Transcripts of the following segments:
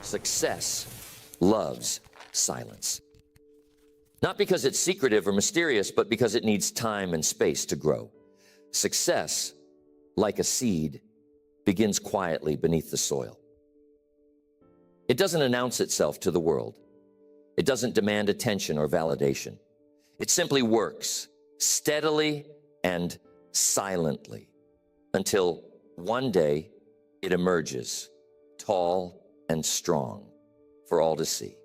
Success loves silence. Not because it's secretive or mysterious, but because it needs time and space to grow. Success, like a seed, begins quietly beneath the soil. It doesn't announce itself to the world. It doesn't demand attention or validation. It simply works steadily and silently until one day it emerges, tall and strong, for all to see.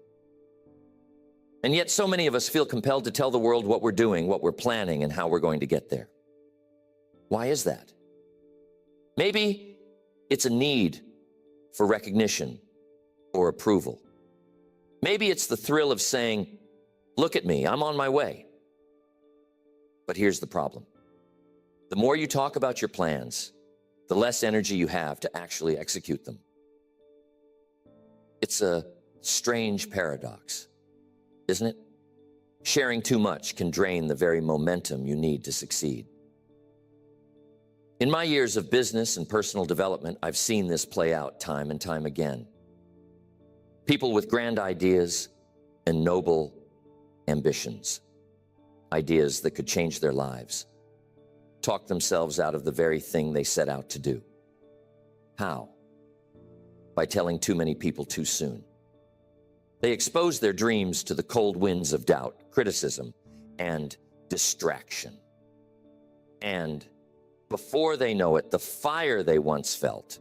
And yet so many of us feel compelled to tell the world what we're doing, what we're planning, and how we're going to get there. Why is that? Maybe it's a need for recognition or approval. Maybe it's the thrill of saying, "Look at me, I'm on my way." But here's the problem. The more you talk about your plans, the less energy you have to actually execute them. It's a strange paradox, isn't it? Sharing too much can drain the very momentum you need to succeed. In my years of business and personal development, I've seen this play out time and time again. People with grand ideas and noble ambitions, ideas that could change their lives, talk themselves out of the very thing they set out to do. How? By telling too many people too soon. They expose their dreams to the cold winds of doubt, criticism, and distraction. And before they know it, the fire they once felt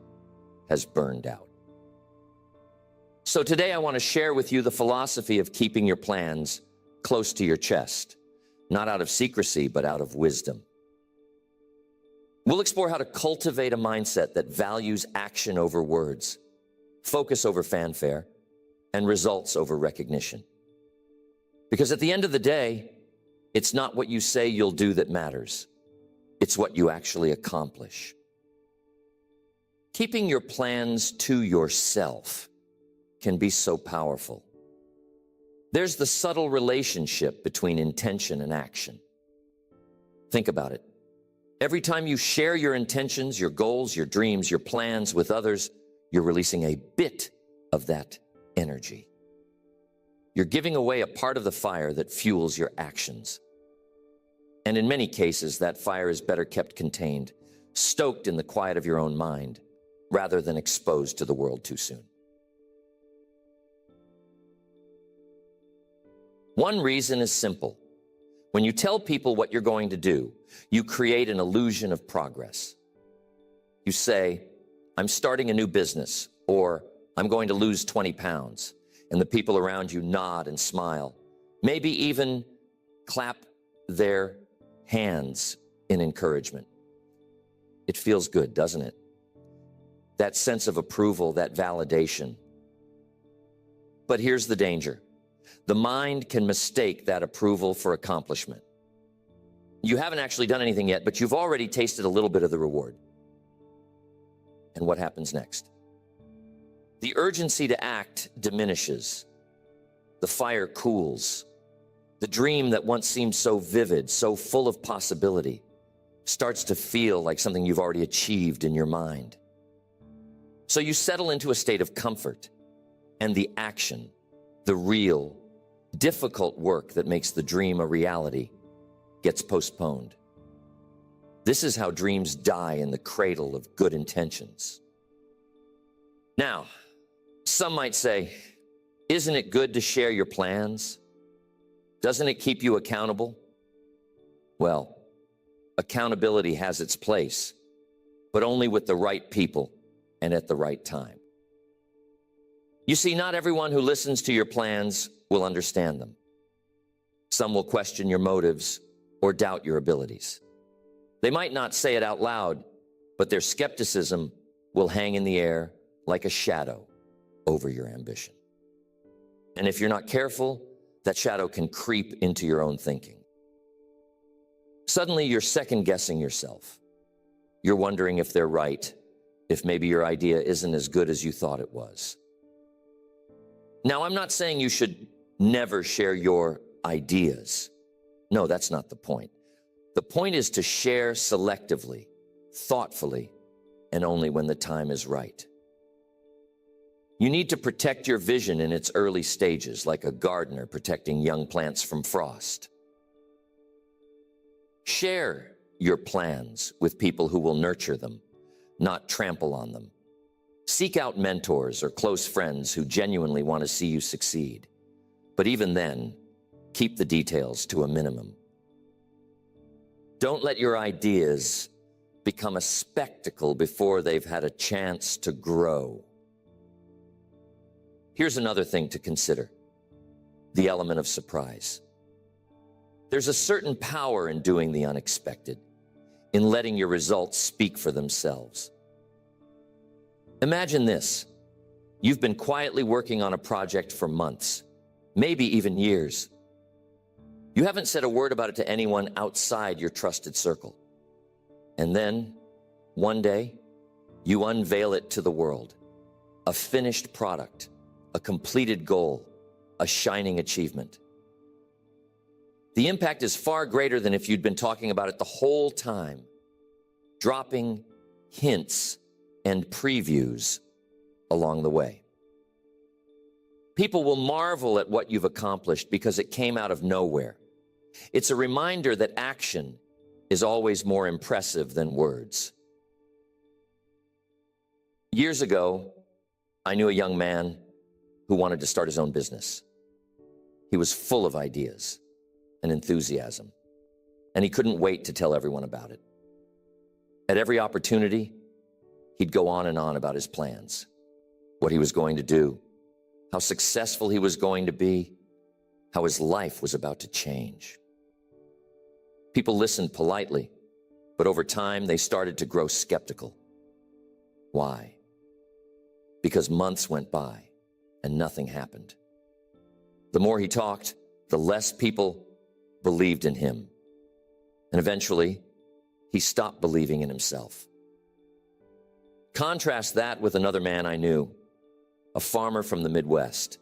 has burned out. So today I want to share with you the philosophy of keeping your plans close to your chest, not out of secrecy, but out of wisdom. We'll explore how to cultivate a mindset that values action over words, focus over fanfare, and results over recognition. Because at the end of the day, it's not what you say you'll do that matters. It's what you actually accomplish. Keeping your plans to yourself can be so powerful. There's the subtle relationship between intention and action. Think about it. Every time you share your intentions, your goals, your dreams, your plans with others, you're releasing a bit of that energy. You're giving away a part of the fire that fuels your actions. And in many cases, that fire is better kept contained, stoked in the quiet of your own mind, rather than exposed to the world too soon. One reason is simple. When you tell people what you're going to do, you create an illusion of progress. You say, "I'm starting a new business," or "I'm going to lose 20 pounds. And the people around you nod and smile, maybe even clap their hands in encouragement. It feels good, doesn't it? That sense of approval, that validation. But here's the danger. The mind can mistake that approval for accomplishment. You haven't actually done anything yet, but you've already tasted a little bit of the reward. And what happens next? The urgency to act diminishes. The fire cools. The dream that once seemed so vivid, so full of possibility, starts to feel like something you've already achieved in your mind. So you settle into a state of comfort, and the action, the real, difficult work that makes the dream a reality, gets postponed. This is how dreams die in the cradle of good intentions. Now, some might say, isn't it good to share your plans? Doesn't it keep you accountable? Well, accountability has its place, but only with the right people and at the right time. You see, not everyone who listens to your plans will understand them. Some will question your motives or doubt your abilities. They might not say it out loud, but their skepticism will hang in the air like a shadow over your ambition. And if you're not careful, that shadow can creep into your own thinking. Suddenly, you're second-guessing yourself. You're wondering if they're right, if maybe your idea isn't as good as you thought it was. Now, I'm not saying you should never share your ideas. No, that's not the point. The point is to share selectively, thoughtfully, and only when the time is right. You need to protect your vision in its early stages, like a gardener protecting young plants from frost. Share your plans with people who will nurture them, not trample on them. Seek out mentors or close friends who genuinely want to see you succeed. But even then, keep the details to a minimum. Don't let your ideas become a spectacle before they've had a chance to grow. Here's another thing to consider: the element of surprise. There's a certain power in doing the unexpected, in letting your results speak for themselves. Imagine this: you've been quietly working on a project for months, maybe even years. You haven't said a word about it to anyone outside your trusted circle. And then, one day, you unveil it to the world. A finished product, a completed goal, a shining achievement. The impact is far greater than if you'd been talking about it the whole time, dropping hints and previews along the way. People will marvel at what you've accomplished because it came out of nowhere. It's a reminder that action is always more impressive than words. Years ago, I knew a young man who wanted to start his own business. He was full of ideas and enthusiasm, and he couldn't wait to tell everyone about it. At every opportunity, he'd go on and on about his plans, what he was going to do, how successful he was going to be, how his life was about to change. People listened politely, but over time they started to grow skeptical. Why? Because months went by and nothing happened. The more he talked, the less people believed in him. And eventually, he stopped believing in himself. Contrast that with another man I knew, a farmer from the Midwest.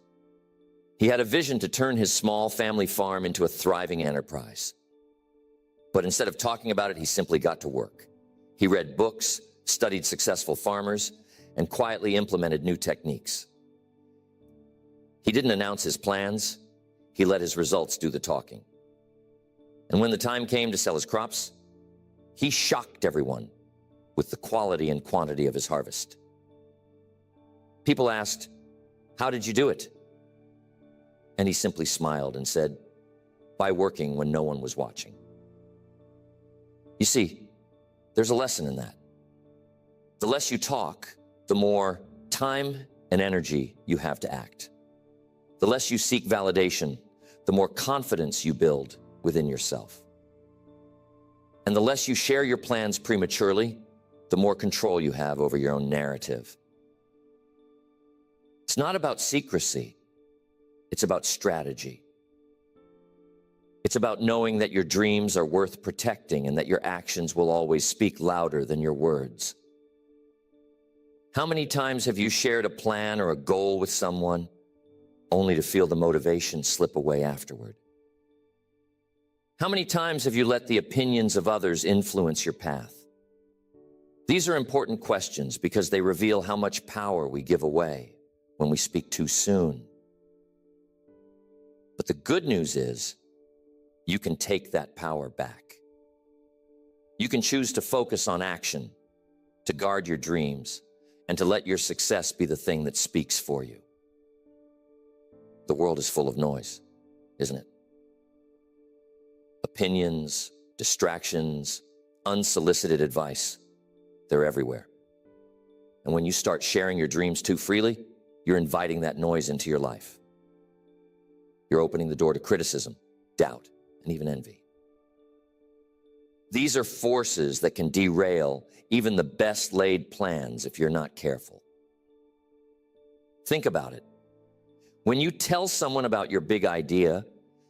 He had a vision to turn his small family farm into a thriving enterprise. But instead of talking about it, he simply got to work. He read books, studied successful farmers, and quietly implemented new techniques. He didn't announce his plans. He let his results do the talking. And when the time came to sell his crops, he shocked everyone with the quality and quantity of his harvest. People asked, "How did you do it?" And he simply smiled and said, "By working when no one was watching." You see, there's a lesson in that. The less you talk, the more time and energy you have to act. The less you seek validation, the more confidence you build within yourself. And the less you share your plans prematurely, the more control you have over your own narrative. It's not about secrecy. It's about strategy. It's about knowing that your dreams are worth protecting and that your actions will always speak louder than your words. How many times have you shared a plan or a goal with someone only to feel the motivation slip away afterward? How many times have you let the opinions of others influence your path? These are important questions because they reveal how much power we give away when we speak too soon. But the good news is, you can take that power back. You can choose to focus on action, to guard your dreams, and to let your success be the thing that speaks for you. The world is full of noise, isn't it? Opinions, distractions, unsolicited advice, they're everywhere. And when you start sharing your dreams too freely, you're inviting that noise into your life. You're opening the door to criticism, doubt, and even envy. These are forces that can derail even the best laid plans if you're not careful. Think about it. When you tell someone about your big idea,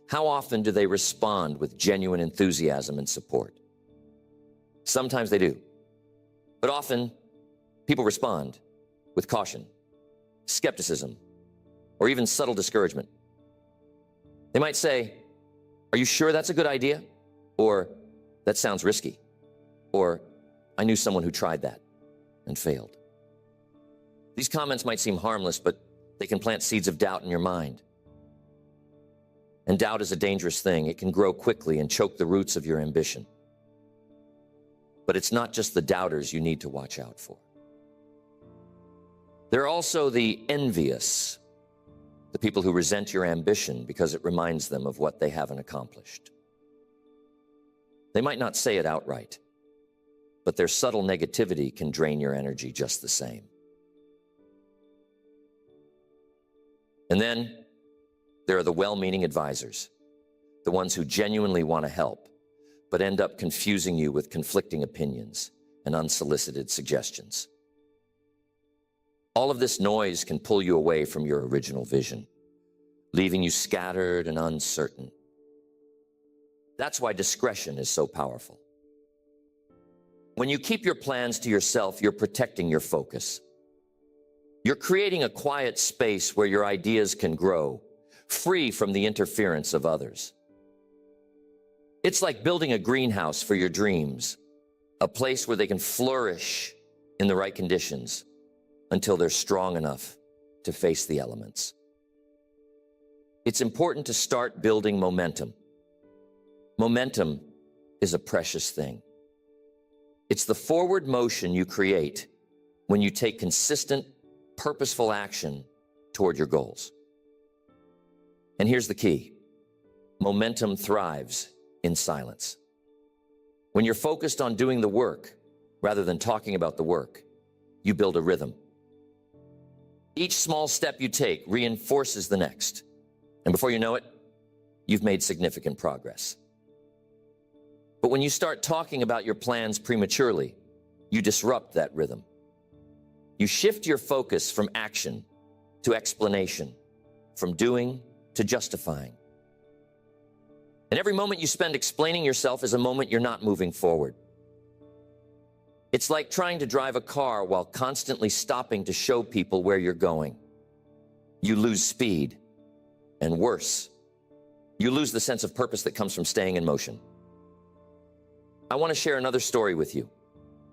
how often do they respond with genuine enthusiasm and support? Sometimes they do. But often, people respond with caution, skepticism, or even subtle discouragement. They might say, "Are you sure that's a good idea?" Or, "That sounds risky." Or, "I knew someone who tried that and failed." These comments might seem harmless, but they can plant seeds of doubt in your mind. And doubt is a dangerous thing. It can grow quickly and choke the roots of your ambition. But it's not just the doubters you need to watch out for. There are also the envious, the people who resent your ambition because it reminds them of what they haven't accomplished. They might not say it outright, but their subtle negativity can drain your energy just the same. And then there are the well-meaning advisors, the ones who genuinely want to help, but end up confusing you with conflicting opinions and unsolicited suggestions. All of this noise can pull you away from your original vision, leaving you scattered and uncertain. That's why discretion is so powerful. When you keep your plans to yourself, you're protecting your focus. You're creating a quiet space where your ideas can grow, free from the interference of others. It's like building a greenhouse for your dreams, a place where they can flourish in the right conditions until they're strong enough to face the elements. It's important to start building momentum. Momentum is a precious thing. It's the forward motion you create when you take consistent, purposeful action toward your goals. And here's the key. Momentum thrives in silence. When you're focused on doing the work rather than talking about the work, you build a rhythm. Each small step you take reinforces the next. And before you know it, you've made significant progress. But when you start talking about your plans prematurely, you disrupt that rhythm. You shift your focus from action to explanation, from doing to justifying. And every moment you spend explaining yourself is a moment you're not moving forward. It's like trying to drive a car while constantly stopping to show people where you're going. You lose speed, and worse, you lose the sense of purpose that comes from staying in motion. I want to share another story with you,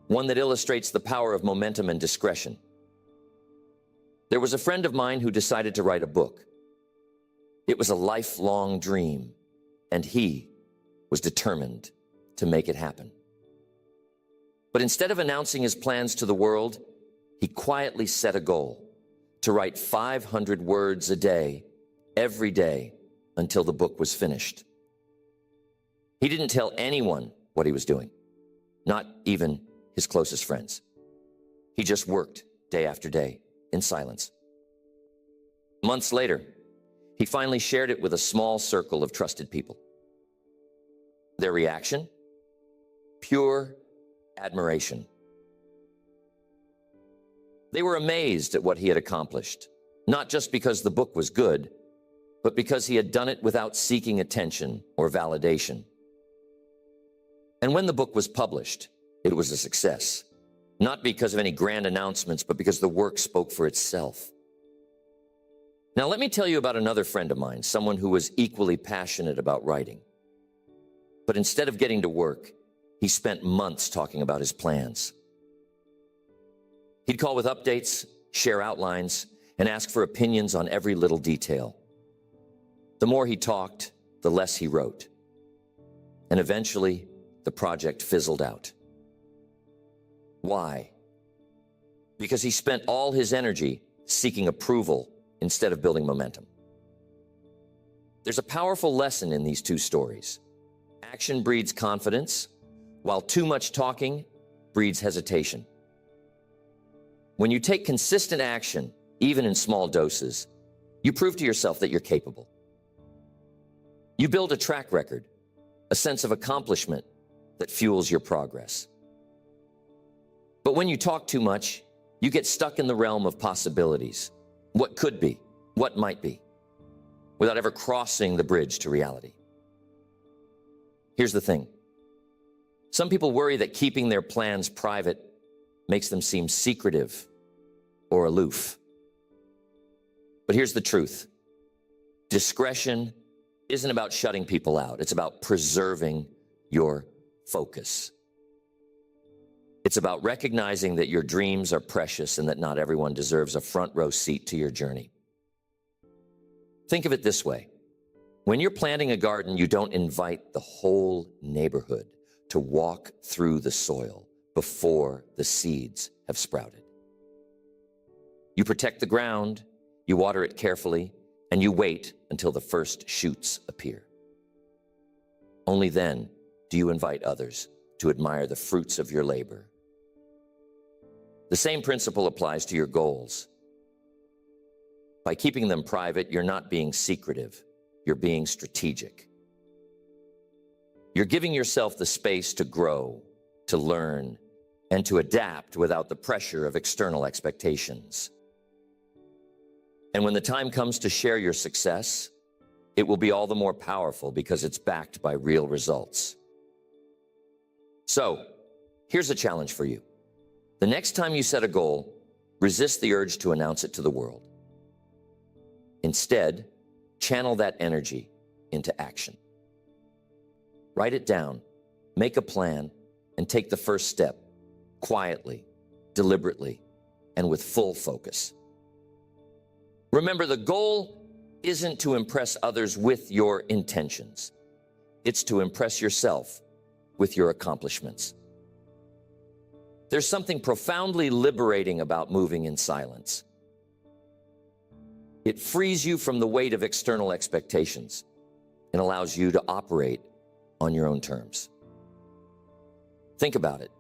one that illustrates the power of momentum and discretion. There was a friend of mine who decided to write a book. It was a lifelong dream, and he was determined to make it happen. But instead of announcing his plans to the world, he quietly set a goal to write 500 words a day, every day, until the book was finished. He didn't tell anyone what he was doing, not even his closest friends. He just worked day after day in silence. Months later, he finally shared it with a small circle of trusted people. Their reaction? Pure admiration. They were amazed at what he had accomplished, not just because the book was good, but because he had done it without seeking attention or validation. And when the book was published, it was a success, not because of any grand announcements, but because the work spoke for itself. Now, let me tell you about another friend of mine, someone who was equally passionate about writing. But instead of getting to work, he spent months talking about his plans. He'd call with updates, share outlines, and ask for opinions on every little detail. The more he talked, the less he wrote. And eventually, the project fizzled out. Why? Because he spent all his energy seeking approval instead of building momentum. There's a powerful lesson in these two stories. Action breeds confidence, while too much talking breeds hesitation. When you take consistent action, even in small doses, you prove to yourself that you're capable. You build a track record, a sense of accomplishment that fuels your progress. But when you talk too much, you get stuck in the realm of possibilities, what could be, what might be, without ever crossing the bridge to reality. Here's the thing. Some people worry that keeping their plans private makes them seem secretive or aloof. But here's the truth. Discretion isn't about shutting people out. It's about preserving your focus. It's about recognizing that your dreams are precious and that not everyone deserves a front row seat to your journey. Think of it this way. When you're planting a garden, you don't invite the whole neighborhood to walk through the soil before the seeds have sprouted. You protect the ground, you water it carefully, and you wait until the first shoots appear. Only then do you invite others to admire the fruits of your labor. The same principle applies to your goals. By keeping them private, you're not being secretive, you're being strategic. You're giving yourself the space to grow, to learn, and to adapt without the pressure of external expectations. And when the time comes to share your success, it will be all the more powerful because it's backed by real results. So, here's a challenge for you. The next time you set a goal, resist the urge to announce it to the world. Instead, channel that energy into action. Write it down, make a plan, and take the first step, quietly, deliberately, and with full focus. Remember, the goal isn't to impress others with your intentions. It's to impress yourself with your accomplishments. There's something profoundly liberating about moving in silence. It frees you from the weight of external expectations and allows you to operate on your own terms. Think about it.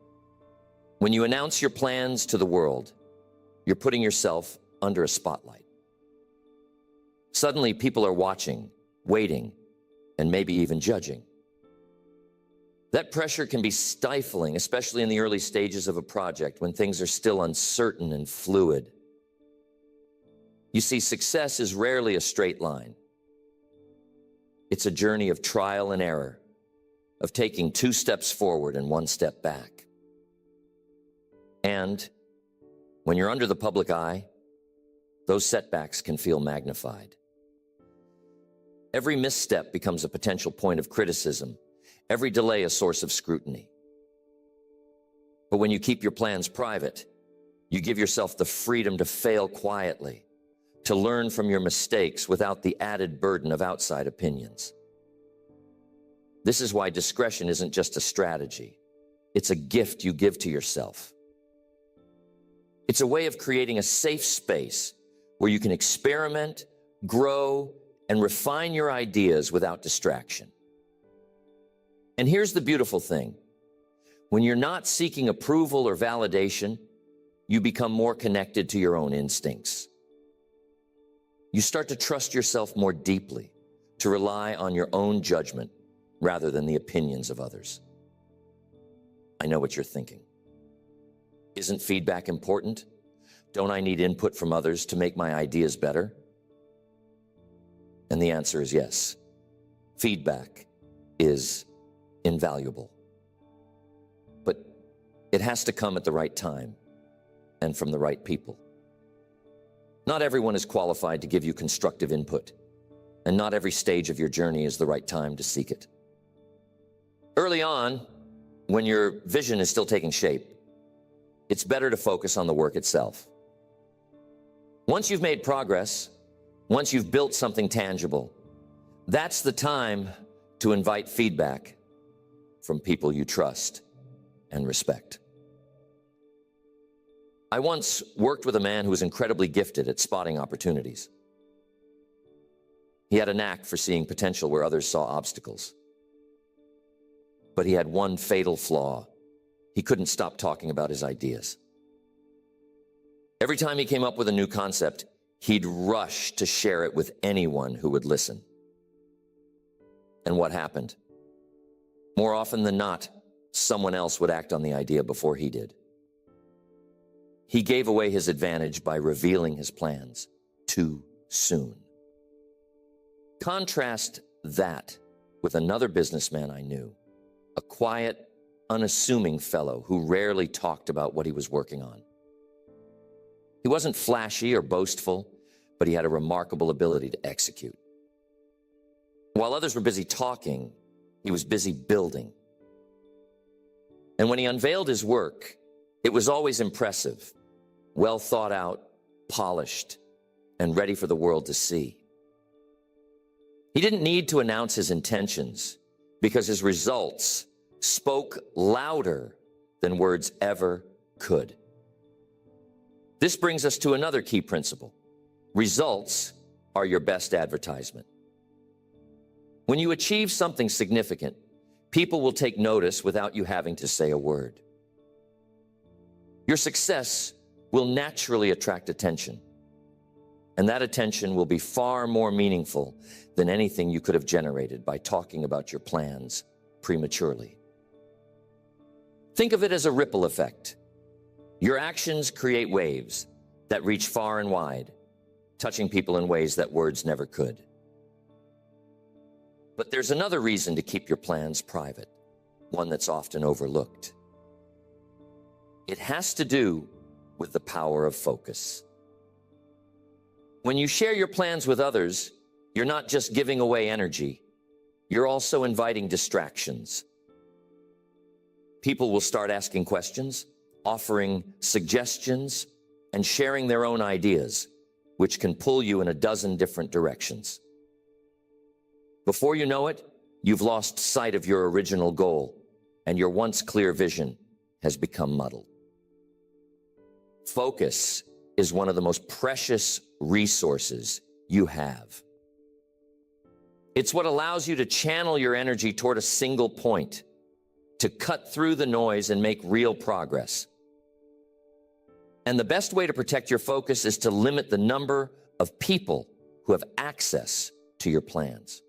When you announce your plans to the world, you're putting yourself under a spotlight. Suddenly, people are watching, waiting, and maybe even judging. That pressure can be stifling, especially in the early stages of a project when things are still uncertain and fluid. You see, success is rarely a straight line. It's a journey of trial and error, of taking 2 steps forward and 1 step back. And when you're under the public eye, those setbacks can feel magnified. Every misstep becomes a potential point of criticism, every delay a source of scrutiny. But when you keep your plans private, you give yourself the freedom to fail quietly, to learn from your mistakes without the added burden of outside opinions. This is why discretion isn't just a strategy. It's a gift you give to yourself. It's a way of creating a safe space where you can experiment, grow, and refine your ideas without distraction. And here's the beautiful thing. When you're not seeking approval or validation, you become more connected to your own instincts. You start to trust yourself more deeply, to rely on your own judgment rather than the opinions of others. I know what you're thinking. Isn't feedback important? Don't I need input from others to make my ideas better? And the answer is yes. Feedback is invaluable. But it has to come at the right time and from the right people. Not everyone is qualified to give you constructive input, and not every stage of your journey is the right time to seek it. Early on, when your vision is still taking shape, it's better to focus on the work itself. Once you've made progress, once you've built something tangible, that's the time to invite feedback from people you trust and respect. I once worked with a man who was incredibly gifted at spotting opportunities. He had a knack for seeing potential where others saw obstacles. But he had one fatal flaw. He couldn't stop talking about his ideas. Every time he came up with a new concept, he'd rush to share it with anyone who would listen. And what happened? More often than not, someone else would act on the idea before he did. He gave away his advantage by revealing his plans too soon. Contrast that with another businessman I knew, a quiet, unassuming fellow who rarely talked about what he was working on. He wasn't flashy or boastful, but he had a remarkable ability to execute. While others were busy talking, he was busy building. And when he unveiled his work, It was always impressive, well thought out, polished, and ready for the world to see. He didn't need to announce his intentions because his results spoke louder than words ever could. This brings us to another key principle. Results are your best advertisement. When you achieve something significant, people will take notice without you having to say a word. Your success will naturally attract attention, and that attention will be far more meaningful than anything you could have generated by talking about your plans prematurely. Think of it as a ripple effect. Your actions create waves that reach far and wide, touching people in ways that words never could. But there's another reason to keep your plans private, one that's often overlooked. It has to do with the power of focus. When you share your plans with others, you're not just giving away energy, you're also inviting distractions. People will start asking questions, offering suggestions, and sharing their own ideas, which can pull you in a dozen different directions. Before you know it, you've lost sight of your original goal, and your once clear vision has become muddled. Focus is one of the most precious resources you have. It's what allows you to channel your energy toward a single point, to cut through the noise and make real progress. And the best way to protect your focus is to limit the number of people who have access to your plans.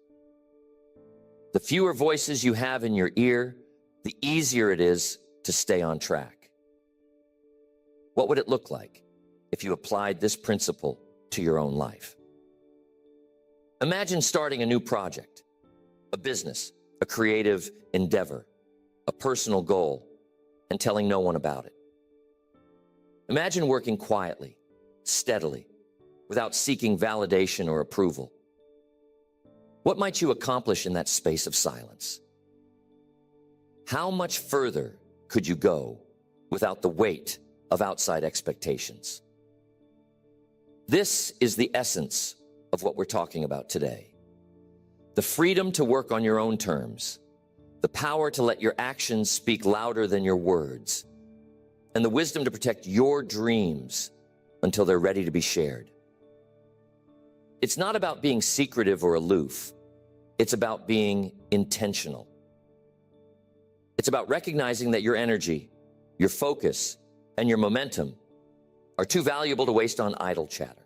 The fewer voices you have in your ear, the easier it is to stay on track. What would it look like if you applied this principle to your own life? Imagine starting a new project, a business, a creative endeavor, a personal goal, and telling no one about it. Imagine working quietly, steadily, without seeking validation or approval. What might you accomplish in that space of silence? How much further could you go without the weight of outside expectations? This is the essence of what we're talking about today. The freedom to work on your own terms, the power to let your actions speak louder than your words, and the wisdom to protect your dreams until they're ready to be shared. It's not about being secretive or aloof. It's about being intentional. It's about recognizing that your energy, your focus, and your momentum are too valuable to waste on idle chatter.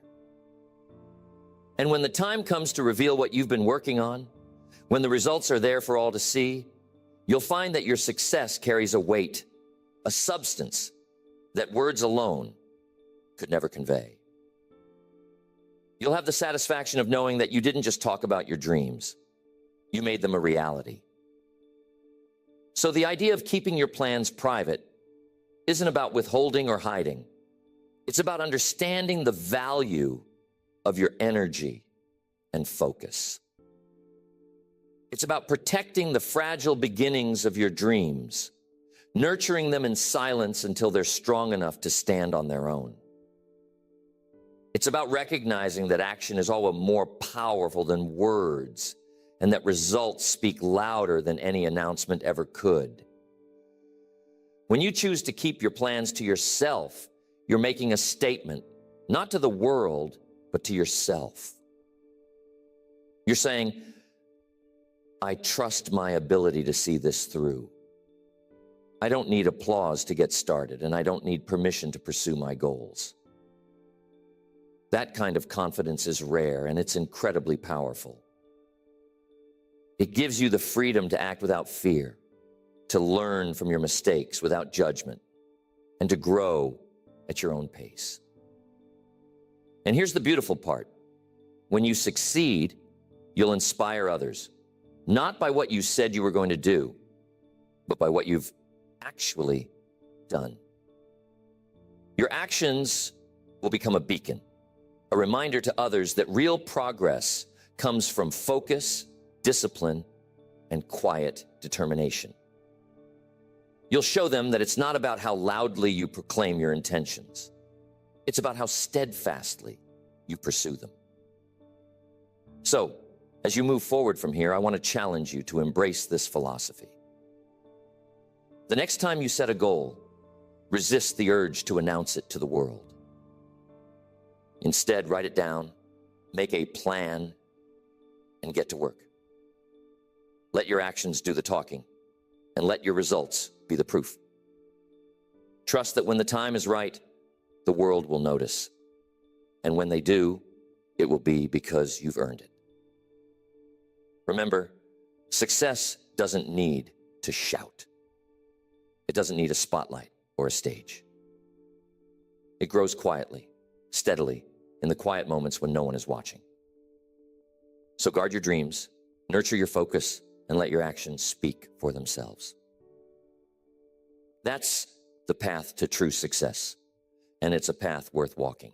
And when the time comes to reveal what you've been working on, when the results are there for all to see, you'll find that your success carries a weight, a substance that words alone could never convey. You'll have the satisfaction of knowing that you didn't just talk about your dreams, you made them a reality. So the idea of keeping your plans private isn't about withholding or hiding. It's about understanding the value of your energy and focus. It's about protecting the fragile beginnings of your dreams, nurturing them in silence until they're strong enough to stand on their own. It's about recognizing that action is always more powerful than words, and that results speak louder than any announcement ever could. When you choose to keep your plans to yourself, you're making a statement, not to the world, but to yourself. You're saying, I trust my ability to see this through. I don't need applause to get started, and I don't need permission to pursue my goals. That kind of confidence is rare, and it's incredibly powerful. It gives you the freedom to act without fear, to learn from your mistakes without judgment, and to grow at your own pace. And here's the beautiful part. When you succeed, you'll inspire others, not by what you said you were going to do, but by what you've actually done. Your actions will become a beacon, a reminder to others that real progress comes from focus, discipline, and quiet determination. You'll show them that it's not about how loudly you proclaim your intentions. It's about how steadfastly you pursue them. So, as you move forward from here, I want to challenge you to embrace this philosophy. The next time you set a goal, resist the urge to announce it to the world. Instead, write it down, make a plan, and get to work. Let your actions do the talking, and let your results be the proof. Trust that when the time is right, the world will notice. And when they do, it will be because you've earned it. Remember, success doesn't need to shout. It doesn't need a spotlight or a stage. It grows quietly, steadily, in the quiet moments when no one is watching. So guard your dreams, nurture your focus, and let your actions speak for themselves. That's the path to true success, and it's a path worth walking.